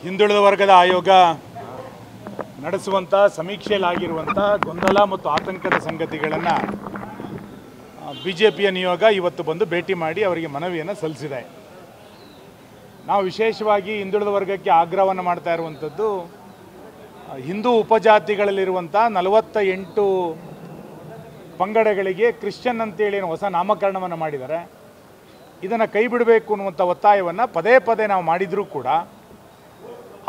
ಹಿಂದುಳಿದ ವರ್ಗದ ಆಯೋಗ ನಡೆಸುವಂಥ ಸಮೀಕ್ಷೆಯಲ್ಲಾಗಿರುವಂಥ ಗೊಂದಲ ಮತ್ತು ಆತಂಕದ ಸಂಗತಿಗಳನ್ನು ಬಿಜೆಪಿಯ ನಿಯೋಗ ಇವತ್ತು ಬಂದು ಭೇಟಿ ಮಾಡಿ ಅವರಿಗೆ ಮನವಿಯನ್ನು ಸಲ್ಲಿಸಿದೆ. ನಾವು ವಿಶೇಷವಾಗಿ ಹಿಂದುಳಿದ ವರ್ಗಕ್ಕೆ ಆಗ್ರಹವನ್ನು ಮಾಡ್ತಾ ಇರುವಂಥದ್ದು, ಹಿಂದೂ ಉಪಜಾತಿಗಳಲ್ಲಿರುವಂಥ 48 ಪಂಗಡಗಳಿಗೆ ಕ್ರಿಶ್ಚಿಯನ್ ಅಂತೇಳಿ ಹೊಸ ನಾಮಕರಣವನ್ನು ಮಾಡಿದ್ದಾರೆ. ಇದನ್ನು ಕೈ ಬಿಡಬೇಕು ಅನ್ನುವಂಥ ಒತ್ತಾಯವನ್ನು ಪದೇ ಪದೇ ನಾವು ಮಾಡಿದರೂ ಕೂಡ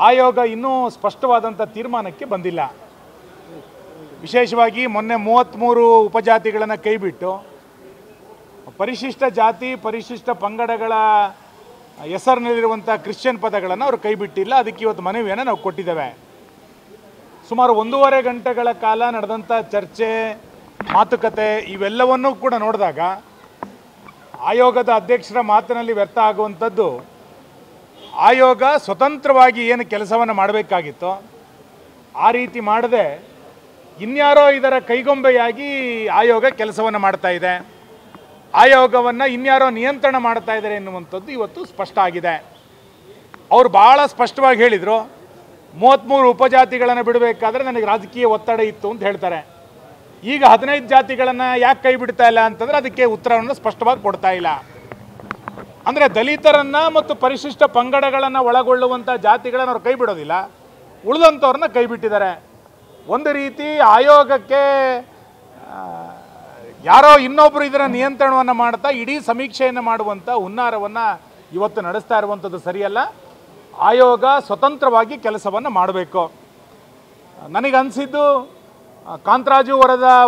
ಆಯೋಗ ಇನ್ನೂ ಸ್ಪಷ್ಟವಾದಂಥ ತೀರ್ಮಾನಕ್ಕೆ ಬಂದಿಲ್ಲ. ವಿಶೇಷವಾಗಿ ಮೊನ್ನೆ 33 ಉಪಜಾತಿಗಳನ್ನು ಕೈಬಿಟ್ಟು ಪರಿಶಿಷ್ಟ ಜಾತಿ ಪರಿಶಿಷ್ಟ ಪಂಗಡಗಳ ಹೆಸರಿನಲ್ಲಿರುವಂಥ ಕ್ರಿಶ್ಚಿಯನ್ ಪದಗಳನ್ನು ಅವರು ಕೈಬಿಟ್ಟಿಲ್ಲ. ಅದಕ್ಕೆ ಇವತ್ತು ಮನವಿಯನ್ನು ನಾವು ಕೊಟ್ಟಿದ್ದೇವೆ. ಸುಮಾರು 1.5 ಗಂಟೆಗಳ ಕಾಲ ನಡೆದಂಥ ಚರ್ಚೆ, ಮಾತುಕತೆ ಇವೆಲ್ಲವನ್ನೂ ಕೂಡ ನೋಡಿದಾಗ ಆಯೋಗದ ಅಧ್ಯಕ್ಷರ ಮಾತಿನಲ್ಲಿ ವ್ಯರ್ಥ ಆಗುವಂಥದ್ದು, ಆಯೋಗ ಸ್ವತಂತ್ರವಾಗಿ ಏನು ಕೆಲಸವನ್ನು ಮಾಡಬೇಕಾಗಿತ್ತೋ ಆ ರೀತಿ ಮಾಡದೆ ಇನ್ಯಾರೋ ಇದರ ಕೈಗೊಂಬೆಯಾಗಿ ಆಯೋಗ ಕೆಲಸವನ್ನು ಮಾಡ್ತಾ ಇದೆ, ಆಯೋಗವನ್ನು ಇನ್ಯಾರೋ ನಿಯಂತ್ರಣ ಮಾಡ್ತಾ ಇದ್ದಾರೆ ಎನ್ನುವಂಥದ್ದು ಇವತ್ತು ಸ್ಪಷ್ಟ ಆಗಿದೆ. ಅವರು ಭಾಳ ಸ್ಪಷ್ಟವಾಗಿ ಹೇಳಿದರು, 33 ಉಪಜಾತಿಗಳನ್ನು ಬಿಡಬೇಕಾದ್ರೆ ನನಗೆ ರಾಜಕೀಯ ಒತ್ತಡ ಇತ್ತು ಅಂತ ಹೇಳ್ತಾರೆ. ಈಗ 15 ಜಾತಿಗಳನ್ನು ಯಾಕೆ ಕೈ ಬಿಡ್ತಾ ಇಲ್ಲ ಅಂತಂದರೆ ಅದಕ್ಕೆ ಉತ್ತರವನ್ನು ಸ್ಪಷ್ಟವಾಗಿ ಕೊಡ್ತಾ ಇಲ್ಲ. ಅಂದರೆ ದಲಿತರನ್ನು ಮತ್ತು ಪರಿಶಿಷ್ಟ ಪಂಗಡಗಳನ್ನು ಒಳಗೊಳ್ಳುವಂಥ ಜಾತಿಗಳನ್ನು ಅವ್ರು ಕೈ ಬಿಡೋದಿಲ್ಲ, ಉಳಿದಂಥವ್ರನ್ನ ಕೈ ಬಿಟ್ಟಿದ್ದಾರೆ. ಒಂದು ರೀತಿ ಆಯೋಗಕ್ಕೆ ಯಾರೋ ಇನ್ನೊಬ್ಬರು ಇದರ ನಿಯಂತ್ರಣವನ್ನು ಮಾಡ್ತಾ ಇಡೀ ಸಮೀಕ್ಷೆಯನ್ನು ಮಾಡುವಂಥ ಹುನ್ನಾರವನ್ನು ಇವತ್ತು ನಡೆಸ್ತಾ ಇರುವಂಥದ್ದು ಸರಿಯಲ್ಲ. ಆಯೋಗ ಸ್ವತಂತ್ರವಾಗಿ ಕೆಲಸವನ್ನು ಮಾಡಬೇಕು. ನನಗನ್ಸಿದ್ದು, ಕಾಂತರಾಜು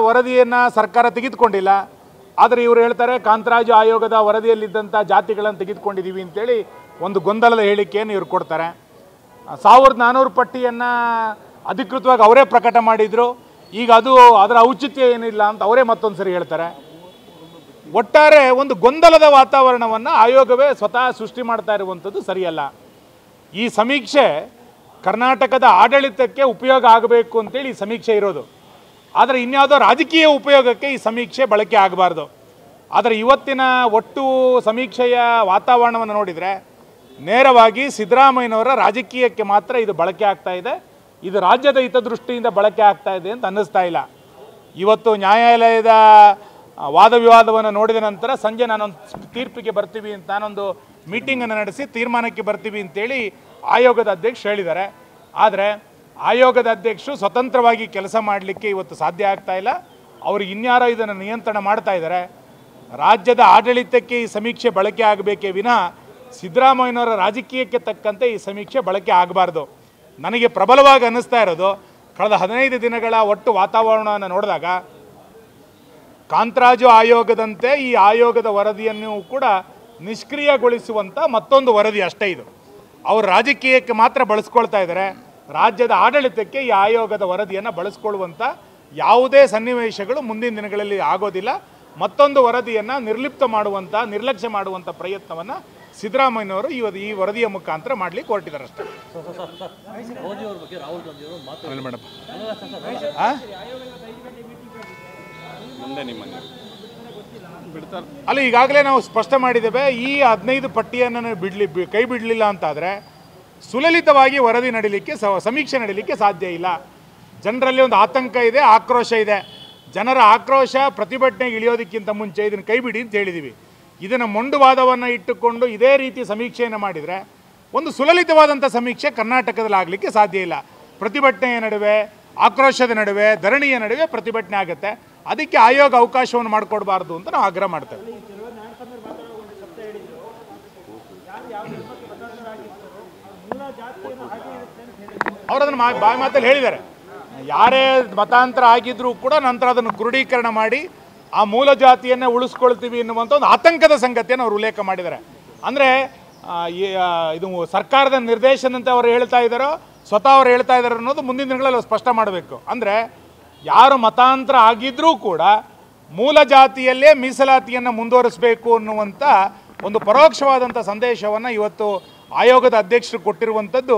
ವರದಿಯನ್ನು ಸರ್ಕಾರ ತೆಗೆದುಕೊಂಡಿಲ್ಲ, ಆದರೆ ಇವರು ಹೇಳ್ತಾರೆ ಕಾಂತರಾಜು ಆಯೋಗದ ವರದಿಯಲ್ಲಿದ್ದಂಥ ಜಾತಿಗಳನ್ನು ತೆಗೆದುಕೊಂಡಿದ್ದೀವಿ ಅಂತೇಳಿ ಒಂದು ಗೊಂದಲದ ಹೇಳಿಕೆಯನ್ನು ಇವರು ಕೊಡ್ತಾರೆ. 1400 ಪಟ್ಟಿಯನ್ನು ಅಧಿಕೃತವಾಗಿ ಅವರೇ ಪ್ರಕಟ ಮಾಡಿದರು, ಈಗ ಅದರ ಔಚಿತ್ಯ ಏನಿಲ್ಲ ಅಂತ ಅವರೇ ಮತ್ತೊಂದು ಸರಿ ಹೇಳ್ತಾರೆ. ಒಟ್ಟಾರೆ ಒಂದು ಗೊಂದಲದ ವಾತಾವರಣವನ್ನು ಆಯೋಗವೇ ಸ್ವತಃ ಸೃಷ್ಟಿ ಮಾಡ್ತಾ ಇರುವಂಥದ್ದು ಸರಿಯಲ್ಲ. ಈ ಸಮೀಕ್ಷೆ ಕರ್ನಾಟಕದ ಆಡಳಿತಕ್ಕೆ ಉಪಯೋಗ ಆಗಬೇಕು ಅಂತೇಳಿ ಈ ಸಮೀಕ್ಷೆ ಇರೋದು, ಆದರೆ ಇನ್ಯಾವುದೋ ರಾಜಕೀಯ ಉಪಯೋಗಕ್ಕೆ ಈ ಸಮೀಕ್ಷೆ ಬಳಕೆ ಆಗಬಾರ್ದು. ಆದರೆ ಇವತ್ತಿನ ಒಟ್ಟು ಸಮೀಕ್ಷೆಯ ವಾತಾವರಣವನ್ನು ನೋಡಿದರೆ ನೇರವಾಗಿ ಸಿದ್ದರಾಮಯ್ಯನವರ ರಾಜಕೀಯಕ್ಕೆ ಮಾತ್ರ ಇದು ಬಳಕೆ ಆಗ್ತಾ ಇದೆ. ಇದು ರಾಜ್ಯದ ಹಿತದೃಷ್ಟಿಯಿಂದ ಬಳಕೆ ಆಗ್ತಾ ಇದೆ ಅಂತ ಅನ್ನಿಸ್ತಾ ಇಲ್ಲ. ಇವತ್ತು ನ್ಯಾಯಾಲಯದ ವಾದ ವಿವಾದವನ್ನು ನೋಡಿದ ನಂತರ ಸಂಜೆ ನಾನೊಂದು ತೀರ್ಪಿಗೆ ಬರ್ತೀವಿ ಅಂತ, ನಾನೊಂದು ಮೀಟಿಂಗನ್ನು ನಡೆಸಿ ತೀರ್ಮಾನಕ್ಕೆ ಬರ್ತೀವಿ ಅಂತೇಳಿ ಆಯೋಗದ ಅಧ್ಯಕ್ಷರು ಹೇಳಿದ್ದಾರೆ. ಆದರೆ ಆಯೋಗದ ಅಧ್ಯಕ್ಷರು ಸ್ವತಂತ್ರವಾಗಿ ಕೆಲಸ ಮಾಡಲಿಕ್ಕೆ ಇವತ್ತು ಸಾಧ್ಯ ಆಗ್ತಾ ಇಲ್ಲ. ಅವರು ಇನ್ಯಾರೋ ಇದನ್ನು ನಿಯಂತ್ರಣ ಮಾಡ್ತಾ ಇದ್ದಾರೆ. ರಾಜ್ಯದ ಆಡಳಿತಕ್ಕೆ ಈ ಸಮೀಕ್ಷೆ ಬಳಕೆ ಆಗಬೇಕೇ ವಿನಃ ಸಿದ್ದರಾಮಯ್ಯನವರ ರಾಜಕೀಯಕ್ಕೆ ತಕ್ಕಂತೆ ಈ ಸಮೀಕ್ಷೆ ಬಳಕೆ ಆಗಬಾರ್ದು. ನನಗೆ ಪ್ರಬಲವಾಗಿ ಅನ್ನಿಸ್ತಾ ಇರೋದು, ಕಳೆದ 15 ದಿನಗಳ ಒಟ್ಟು ವಾತಾವರಣವನ್ನು ನೋಡಿದಾಗ ಕಾಂತರಾಜು ಆಯೋಗದಂತೆ ಈ ಆಯೋಗದ ವರದಿಯನ್ನು ಕೂಡ ನಿಷ್ಕ್ರಿಯಗೊಳಿಸುವಂಥ ಮತ್ತೊಂದು ವರದಿ ಅಷ್ಟೇ ಇದು. ಅವರು ರಾಜಕೀಯಕ್ಕೆ ಮಾತ್ರ ಬಳಸ್ಕೊಳ್ತಾ ಇದ್ದಾರೆ. ರಾಜ್ಯದ ಆಡಳಿತಕ್ಕೆ ಈ ಆಯೋಗದ ವರದಿಯನ್ನು ಬಳಸ್ಕೊಳ್ಳುವಂಥ ಯಾವುದೇ ಸನ್ನಿವೇಶಗಳು ಮುಂದಿನ ದಿನಗಳಲ್ಲಿ ಆಗೋದಿಲ್ಲ. ಮತ್ತೊಂದು ವರದಿಯನ್ನು ನಿರ್ಲಕ್ಷ್ಯ ಮಾಡುವಂಥ ಪ್ರಯತ್ನವನ್ನು ಸಿದ್ದರಾಮಯ್ಯನವರು ಈ ವರದಿಯ ಮುಖಾಂತರ ಮಾಡಲಿಕ್ಕೆ ಹೊರಟಿದ್ದಾರೆ ಅಷ್ಟೇ. ಅಲ್ಲ, ಈಗಾಗಲೇ ನಾವು ಸ್ಪಷ್ಟ ಮಾಡಿದ್ದೇವೆ, ಈ 15 ಪಟ್ಟಿಯನ್ನು ಕೈ ಬಿಡಲಿಲ್ಲ ಅಂತಾದರೆ ಸುಲಲಿತವಾಗಿ ವರದಿ ನಡೀಲಿಕ್ಕೆ, ಸಮೀಕ್ಷೆ ನಡೀಲಿಕ್ಕೆ ಸಾಧ್ಯ ಇಲ್ಲ. ಜನರಲ್ಲಿ ಒಂದು ಆತಂಕ ಇದೆ, ಆಕ್ರೋಶ ಇದೆ. ಜನರ ಆಕ್ರೋಶ ಪ್ರತಿಭಟನೆಗೆ ಇಳಿಯೋದಕ್ಕಿಂತ ಮುಂಚೆ ಇದನ್ನು ಕೈ ಬಿಡಿ ಅಂತ ಹೇಳಿದ್ದೀವಿ. ಇದನ್ನು ಮೊಂಡುವಾದವನ್ನು ಇಟ್ಟುಕೊಂಡು ಇದೇ ರೀತಿ ಸಮೀಕ್ಷೆಯನ್ನು ಮಾಡಿದರೆ ಒಂದು ಸುಲಲಿತವಾದಂಥ ಸಮೀಕ್ಷೆ ಕರ್ನಾಟಕದಲ್ಲಿ ಆಗಲಿಕ್ಕೆ ಸಾಧ್ಯ ಇಲ್ಲ. ಪ್ರತಿಭಟನೆಯ ನಡುವೆ, ಆಕ್ರೋಶದ ನಡುವೆ, ಧರಣಿಯ ನಡುವೆ ಪ್ರತಿಭಟನೆ ಆಗುತ್ತೆ. ಅದಕ್ಕೆ ಆಯೋಗ ಅವಕಾಶವನ್ನು ಮಾಡಿಕೊಡ್ಬಾರ್ದು ಅಂತ ನಾವು ಆಗ್ರಹ ಮಾಡ್ತೇವೆ. ಅವರು ಅದನ್ನು ಬಾಯಿ ಮಾತಲ್ಲಿ ಹೇಳಿದ್ದಾರೆ. ಯಾರೇ ಮತಾಂತರ ಆಗಿದ್ರೂ ಕೂಡ ನಂತರ ಅದನ್ನು ಕ್ರೋಢೀಕರಣ ಮಾಡಿ ಆ ಮೂಲ ಜಾತಿಯನ್ನೇ ಉಳಿಸ್ಕೊಳ್ತೀವಿ ಎನ್ನುವಂಥ ಒಂದು ಆತಂಕದ ಸಂಗತಿಯನ್ನು ಅವರು ಉಲ್ಲೇಖ ಮಾಡಿದ್ದಾರೆ. ಅಂದರೆ ಇದು ಸರ್ಕಾರದ ನಿರ್ದೇಶನಂತೆ ಅವರು ಹೇಳ್ತಾ ಇದ್ದಾರೋ ಸ್ವತಃ ಅವರು ಹೇಳ್ತಾ ಇದ್ದಾರೆ ಅನ್ನೋದು ಮುಂದಿನ ದಿನಗಳಲ್ಲಿ ಸ್ಪಷ್ಟ ಮಾಡಬೇಕು. ಅಂದರೆ ಯಾರು ಮತಾಂತರ ಆಗಿದ್ರೂ ಕೂಡ ಮೂಲ ಜಾತಿಯಲ್ಲೇ ಮೀಸಲಾತಿಯನ್ನು ಮುಂದುವರಿಸಬೇಕು ಅನ್ನುವಂಥ ಒಂದು ಪರೋಕ್ಷವಾದಂಥ ಸಂದೇಶವನ್ನು ಇವತ್ತು ಆಯೋಗದ ಅಧ್ಯಕ್ಷರು ಕೊಟ್ಟಿರುವಂಥದ್ದು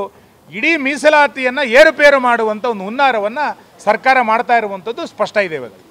ಇಡೀ ಮೀಸಲಾತಿಯನ್ನು ಏರುಪೇರು ಮಾಡುವಂಥ ಒಂದು ಹುನ್ನಾರವನ್ನು ಸರ್ಕಾರ ಮಾಡ್ತಾ ಇರುವಂಥದ್ದು ಸ್ಪಷ್ಟ ಇದೆ ಇವತ್ತು.